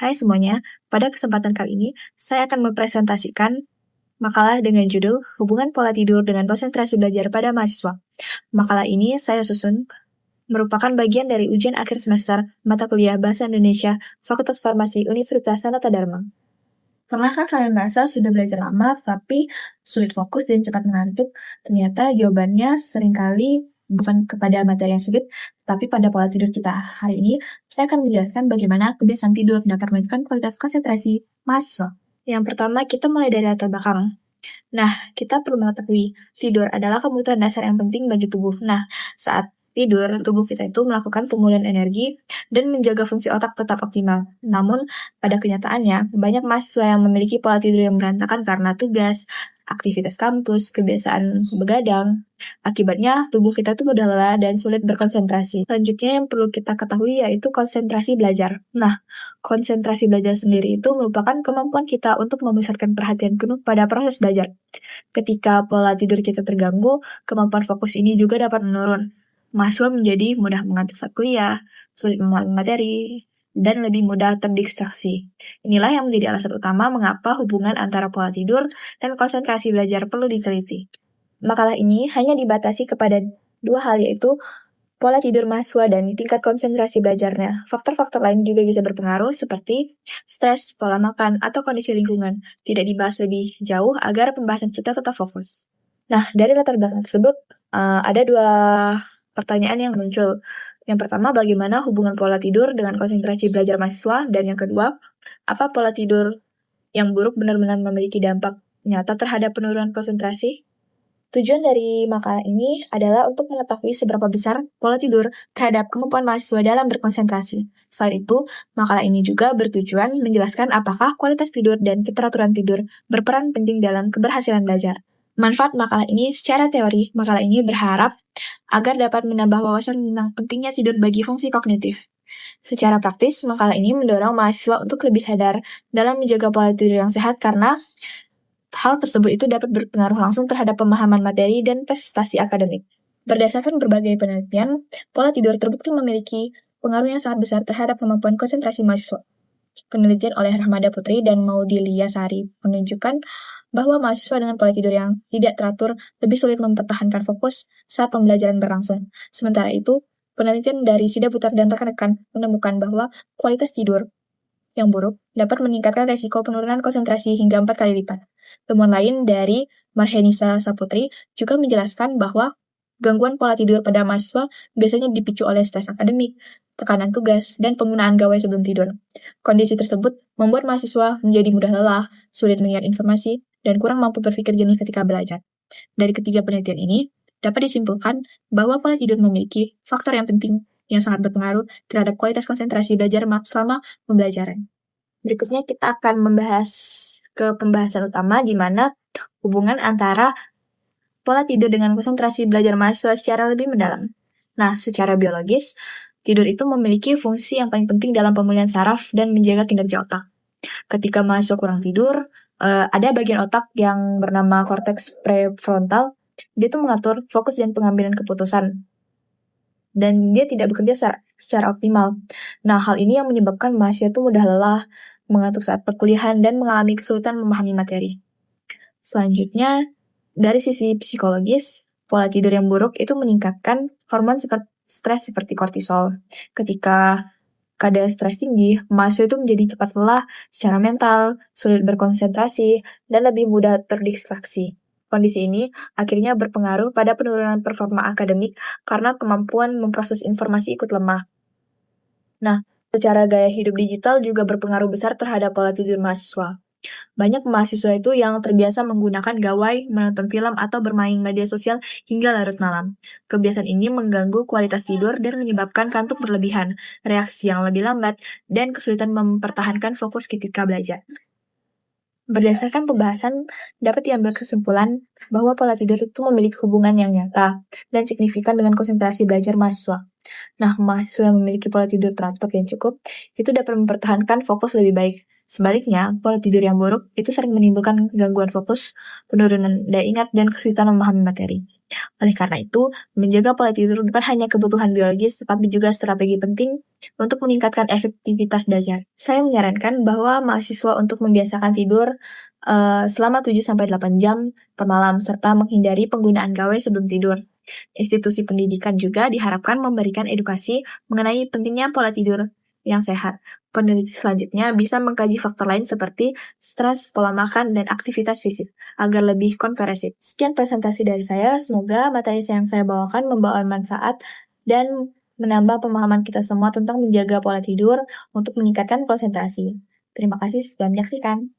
Hai semuanya, pada kesempatan kali ini saya akan mempresentasikan makalah dengan judul Hubungan Pola Tidur dengan Konsentrasi Belajar pada Mahasiswa. Makalah ini saya susun merupakan bagian dari ujian akhir semester mata kuliah Bahasa Indonesia Fakultas Farmasi Universitas Sanata Dharma. Pernahkah kalian merasa sudah belajar lama tapi sulit fokus dan cepat mengantuk? Ternyata jawabannya seringkali bukan kepada materi yang sulit, tapi pada pola tidur kita. Hari ini saya akan menjelaskan bagaimana kebiasaan tidur dapat menentukan kualitas konsentrasi mahasiswa. Yang pertama, kita mulai dari latar belakang. Nah, kita perlu mengetahui tidur adalah kebutuhan dasar yang penting bagi tubuh. Nah, saat tidur, tubuh kita itu melakukan pemulihan energi dan menjaga fungsi otak tetap optimal. Namun, pada kenyataannya, banyak mahasiswa yang memiliki pola tidur yang berantakan karena tugas, aktivitas kampus, kebiasaan begadang. Akibatnya, tubuh kita tuh mudah lelah dan sulit berkonsentrasi. Selanjutnya yang perlu kita ketahui yaitu konsentrasi belajar. Nah, konsentrasi belajar sendiri itu merupakan kemampuan kita untuk memusatkan perhatian penuh pada proses belajar. Ketika pola tidur kita terganggu, kemampuan fokus ini juga dapat menurun. Mahasiswa menjadi mudah mengantuk saat kuliah, sulit memahami materi, dan lebih mudah terdistraksi. Inilah yang menjadi alasan utama mengapa hubungan antara pola tidur dan konsentrasi belajar perlu diteliti. Makalah ini hanya dibatasi kepada dua hal, yaitu pola tidur mahasiswa dan tingkat konsentrasi belajarnya. Faktor-faktor lain juga bisa berpengaruh seperti stres, pola makan, atau kondisi lingkungan. Tidak dibahas lebih jauh agar pembahasan kita tetap fokus. Nah, dari latar belakang tersebut, ada dua pertanyaan yang muncul. Yang pertama, bagaimana hubungan pola tidur dengan konsentrasi belajar mahasiswa? Dan yang kedua, apa pola tidur yang buruk benar-benar memiliki dampak nyata terhadap penurunan konsentrasi? Tujuan dari makalah ini adalah untuk mengetahui seberapa besar pola tidur terhadap kemampuan mahasiswa dalam berkonsentrasi. Selain itu, makalah ini juga bertujuan menjelaskan apakah kualitas tidur dan keteraturan tidur berperan penting dalam keberhasilan belajar. Manfaat makalah ini secara teori, makalah ini berharap agar dapat menambah wawasan tentang pentingnya tidur bagi fungsi kognitif. Secara praktis, makalah ini mendorong mahasiswa untuk lebih sadar dalam menjaga pola tidur yang sehat karena hal tersebut itu dapat berpengaruh langsung terhadap pemahaman materi dan prestasi akademik. Berdasarkan berbagai penelitian, pola tidur terbukti memiliki pengaruh yang sangat besar terhadap kemampuan konsentrasi mahasiswa. Penelitian oleh Rahmada Putri dan Maudilia Sari menunjukkan bahwa mahasiswa dengan pola tidur yang tidak teratur lebih sulit mempertahankan fokus saat pembelajaran berlangsung. Sementara itu, penelitian dari Sida Putar dan rekan-rekan menemukan bahwa kualitas tidur yang buruk dapat meningkatkan resiko penurunan konsentrasi hingga 4 kali lipat. Temuan lain dari Marhenisa Saputri juga menjelaskan bahwa gangguan pola tidur pada mahasiswa biasanya dipicu oleh stres akademik, tekanan tugas, dan penggunaan gawai sebelum tidur. Kondisi tersebut membuat mahasiswa menjadi mudah lelah, sulit mengingat informasi, dan kurang mampu berpikir jernih ketika belajar. Dari ketiga penelitian ini, dapat disimpulkan bahwa pola tidur memiliki faktor yang penting yang sangat berpengaruh terhadap kualitas konsentrasi belajar selama pembelajaran. Berikutnya kita akan membahas ke pembahasan utama di mana hubungan antara pola tidur dengan konsentrasi belajar mahasiswa secara lebih mendalam. Nah, secara biologis, tidur itu memiliki fungsi yang paling penting dalam pemulihan saraf dan menjaga kinerja otak. Ketika mahasiswa kurang tidur, ada bagian otak yang bernama korteks prefrontal. Dia tuh mengatur fokus dan pengambilan keputusan. Dan dia tidak bekerja secara optimal. Nah, hal ini yang menyebabkan mahasiswa itu mudah lelah, mengantuk saat perkuliahan, dan mengalami kesulitan memahami materi. Selanjutnya, dari sisi psikologis, pola tidur yang buruk itu meningkatkan hormon stres seperti kortisol. Ketika kadar stres tinggi, mahasiswa itu menjadi cepat lelah secara mental, sulit berkonsentrasi, dan lebih mudah terdistraksi. Kondisi ini akhirnya berpengaruh pada penurunan performa akademik karena kemampuan memproses informasi ikut lemah. Nah, secara gaya hidup digital juga berpengaruh besar terhadap pola tidur mahasiswa. Banyak mahasiswa itu yang terbiasa menggunakan gawai, menonton film, atau bermain media sosial hingga larut malam. Kebiasaan ini mengganggu kualitas tidur dan menyebabkan kantuk berlebihan, reaksi yang lebih lambat, dan kesulitan mempertahankan fokus ketika belajar. Berdasarkan pembahasan, dapat diambil kesimpulan bahwa pola tidur itu memiliki hubungan yang nyata dan signifikan dengan konsentrasi belajar mahasiswa. Nah, mahasiswa yang memiliki pola tidur teratur yang cukup, itu dapat mempertahankan fokus lebih baik. Sebaliknya, pola tidur yang buruk itu sering menimbulkan gangguan fokus, penurunan daya ingat, dan kesulitan memahami materi. Oleh karena itu, menjaga pola tidur bukan hanya kebutuhan biologis, tetapi juga strategi penting untuk meningkatkan efektivitas belajar. Saya menyarankan bahwa mahasiswa untuk membiasakan tidur selama 7-8 jam per malam, serta menghindari penggunaan gawai sebelum tidur. Institusi pendidikan juga diharapkan memberikan edukasi mengenai pentingnya pola tidur yang sehat. Peneliti selanjutnya bisa mengkaji faktor lain seperti stres, pola makan, dan aktivitas fisik agar lebih komprehensif. Sekian presentasi dari saya, semoga materi yang saya bawakan membawa manfaat dan menambah pemahaman kita semua tentang menjaga pola tidur untuk meningkatkan konsentrasi. Terima kasih sudah menyaksikan.